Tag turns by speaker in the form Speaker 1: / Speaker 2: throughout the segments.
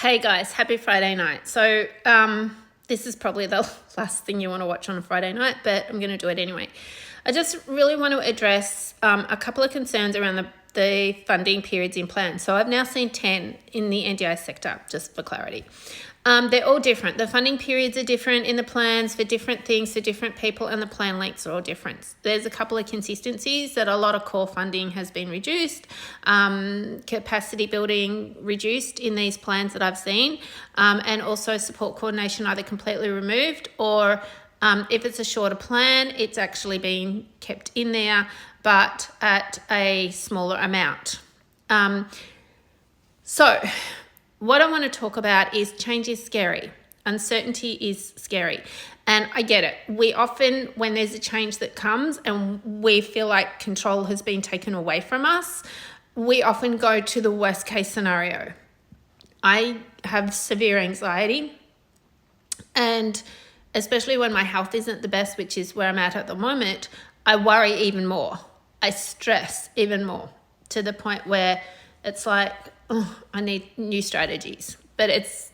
Speaker 1: Hey guys, happy Friday night. So this is probably the last thing you want to watch on a Friday night, but I'm going to do it anyway. I just really want to address a couple of concerns around the funding periods in plans. So I've now seen 10 in the NDIS sector, just for clarity. They're all different. The funding periods are different in the plans for different things for different people, and the plan lengths are all different. There's a couple of consistencies that a lot of core funding has been reduced, capacity building reduced in these plans that I've seen, and also support coordination either completely removed or if it's a shorter plan, it's actually been kept in there, but at a smaller amount. So what I want to talk about is change is scary. Uncertainty is scary. And I get it. We often, when there's a change that comes and we feel like control has been taken away from us, we often go to the worst case scenario. I have severe anxiety, and especially when my health isn't the best, which is where I'm at the moment, I worry even more. I stress even more to the point where it's like, oh, I need new strategies. But it's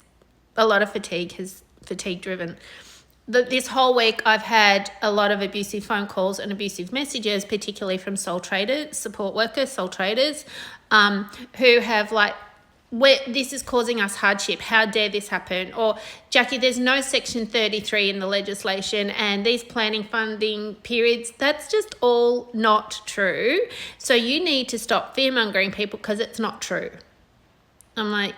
Speaker 1: a lot of fatigue driven. This whole week I've had a lot of abusive phone calls and abusive messages, particularly from sole traders, support workers, sole traders, who have like, this is causing us hardship. How dare this happen? Or, Jackie, there's no Section 33 in the legislation and these planning funding periods, that's just all not true. So you need to stop fear-mongering people because it's not true. I'm like,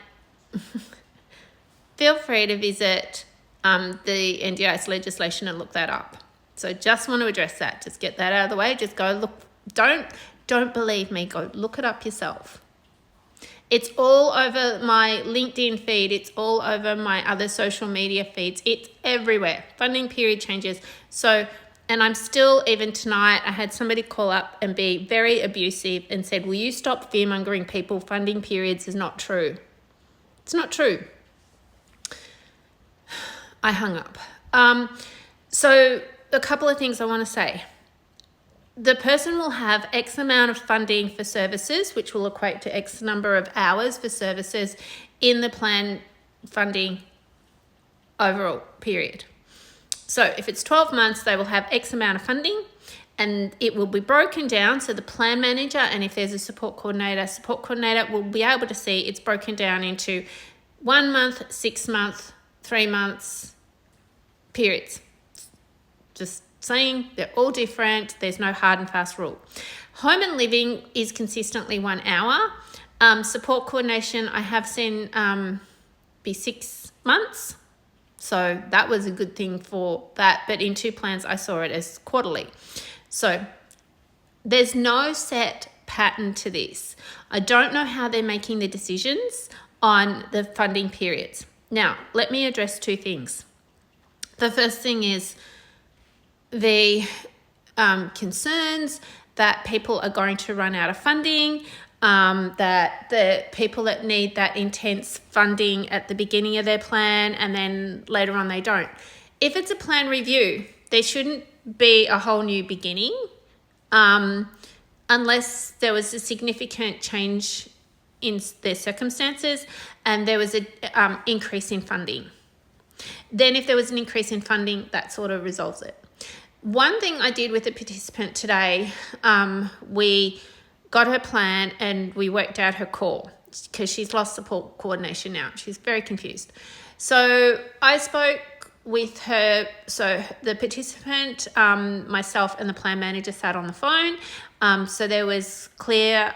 Speaker 1: feel free to visit the NDIS legislation and look that up. So just want to address that. Just get that out of the way. Just go look. Don't believe me. Go look it up yourself. It's all over my LinkedIn feed. It's all over my other social media feeds. It's everywhere. Funding period changes. So, and I'm still, even tonight, I had somebody call up and be very abusive and said, will you stop fear-mongering people? Funding periods is not true. It's not true. I hung up. So a couple of things I want to say. The person will have X amount of funding for services, which will equate to X number of hours for services in the plan funding overall period. So if it's 12 months, they will have X amount of funding, and it will be broken down. So the plan manager, and if there's a support coordinator will be able to see it's broken down into 1 month, 6 month, 3 months periods. Just saying, they're all different. There's no hard and fast rule. Home and living is consistently 1 hour. Support coordination, I have seen be 6 months. So that was a good thing for that. But in 2 plans, I saw it as quarterly. So there's no set pattern to this. I don't know how they're making the decisions on the funding periods. Now, let me address 2 things. The first thing is the concerns that people are going to run out of funding, that the people that need that intense funding at the beginning of their plan and then later on they don't. If it's a plan review, there shouldn't be a whole new beginning unless there was a significant change in their circumstances and there was an increase in funding. Then if there was an increase in funding, that sort of resolves it. One thing I did with a participant today, we got her plan and we worked out her core because she's lost support coordination now. She's very confused. So I spoke with her. So the participant, myself and the plan manager sat on the phone. So there was clear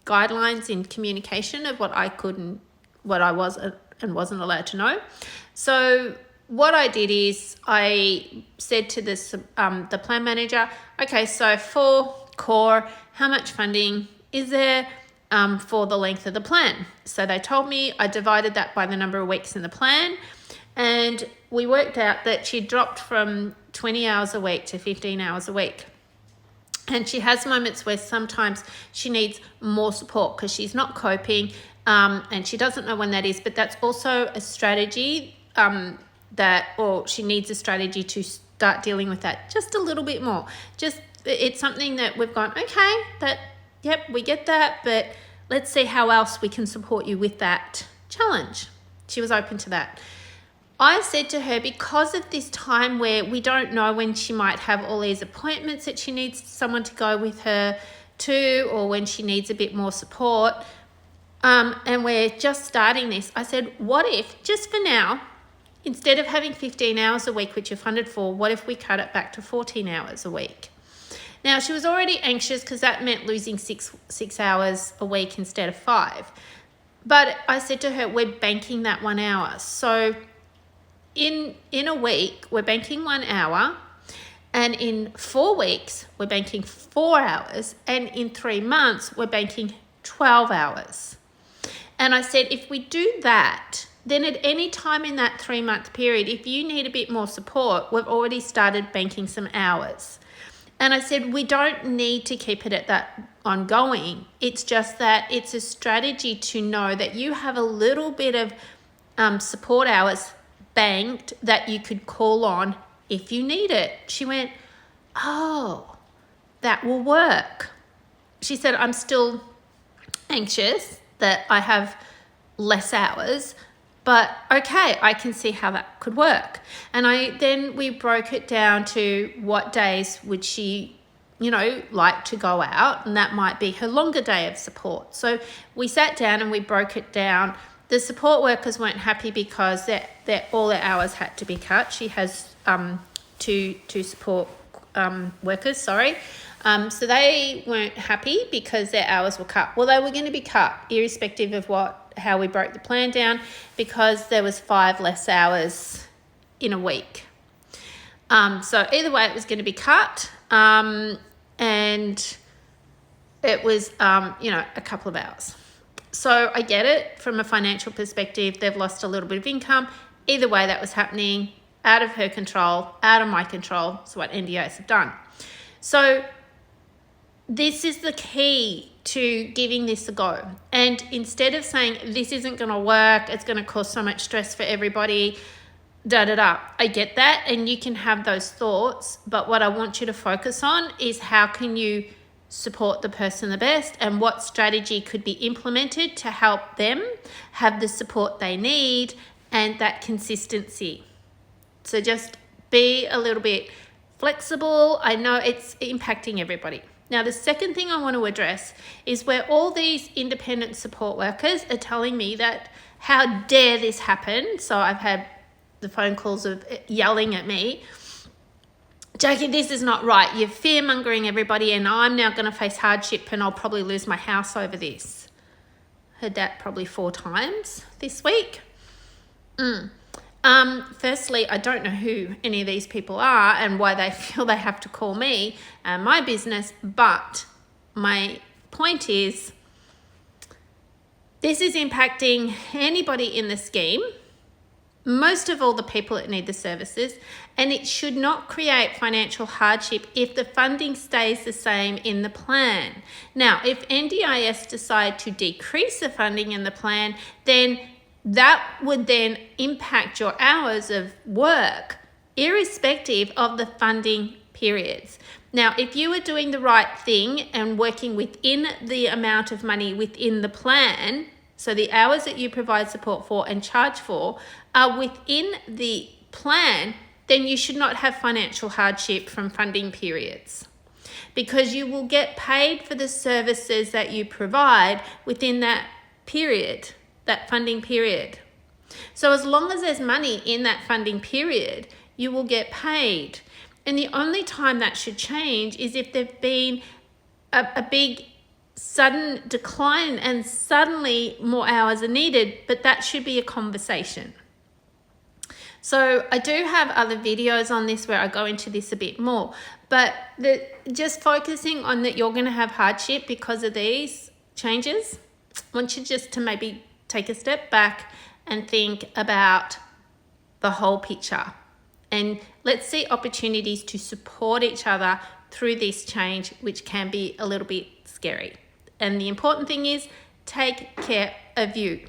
Speaker 1: guidelines in communication of what I could and what I was and wasn't allowed to know. So what I did is I said to the plan manager, okay, so for core, how much funding is there for the length of the plan? So they told me, I divided that by the number of weeks in the plan, and we worked out that she dropped from 20 hours a week to 15 hours a week. And she has moments where sometimes she needs more support because she's not coping and she doesn't know when that is, but that's also a strategy or she needs a strategy to start dealing with that just a little bit more. It's something that we've gone, okay, yep, we get that, but let's see how else we can support you with that challenge. She was open to that. I said to her, because of this time where we don't know when she might have all these appointments that she needs someone to go with her to, or when she needs a bit more support, and we're just starting this, I said, what if, just for now, instead of having 15 hours a week, which you're funded for, what if we cut it back to 14 hours a week? Now, she was already anxious because that meant losing six hours a week instead of 5. But I said to her, we're banking that 1 hour. So in a week, we're banking 1 hour, and in 4 weeks, we're banking 4 hours, and in 3 months, we're banking 12 hours. And I said, if we do that, then at any time in that 3-month period, if you need a bit more support, we've already started banking some hours. And I said, we don't need to keep it at that ongoing. It's just that it's a strategy to know that you have a little bit of support hours banked that you could call on if you need it. She went, oh, that will work. She said, I'm still anxious that I have less hours, but okay, I can see how that could work. And then we broke it down to what days would she, like to go out, and that might be her longer day of support. So we sat down and we broke it down. The support workers weren't happy because all their hours had to be cut. She has two support workers, so they weren't happy because their hours were cut. Well, they were going to be cut irrespective of how we broke the plan down, because there was 5 less hours in a week. So either way, it was going to be cut, and it was, a couple of hours. So I get it from a financial perspective. They've lost a little bit of income. Either way, that was happening out of her control, out of my control. It's what NDIS have done. So this is the key to giving this a go. And instead of saying, this isn't going to work, it's going to cause so much stress for everybody, I get that, and you can have those thoughts. But what I want you to focus on is how can you support the person the best, and what strategy could be implemented to help them have the support they need and that consistency. So just be a little bit flexible. I know it's impacting everybody. Now, the second thing I want to address is where all these independent support workers are telling me that how dare this happen. So I've had the phone calls of yelling at me, Jackie, this is not right. You're fear-mongering everybody, and I'm now going to face hardship, and I'll probably lose my house over this. Heard that probably 4 times this week. Firstly, I don't know who any of these people are and why they feel they have to call me and my business, but my point is this is impacting anybody in the scheme, most of all the people that need the services, and it should not create financial hardship if the funding stays the same in the plan. Now, if NDIS decide to decrease the funding in the plan, then that would then impact your hours of work irrespective of the funding periods. Now, if you are doing the right thing and working within the amount of money within the plan, so the hours that you provide support for and charge for are within the plan, then you should not have financial hardship from funding periods, because you will get paid for the services that you provide within that period, that funding period. So as long as there's money in that funding period, you will get paid. And the only time that should change is if there's been a big sudden decline and suddenly more hours are needed, but that should be a conversation. So I do have other videos on this where I go into this a bit more, but just focusing on that you're going to have hardship because of these changes, I want you just to maybe take a step back and think about the whole picture. And let's see opportunities to support each other through this change, which can be a little bit scary. And the important thing is take care of you.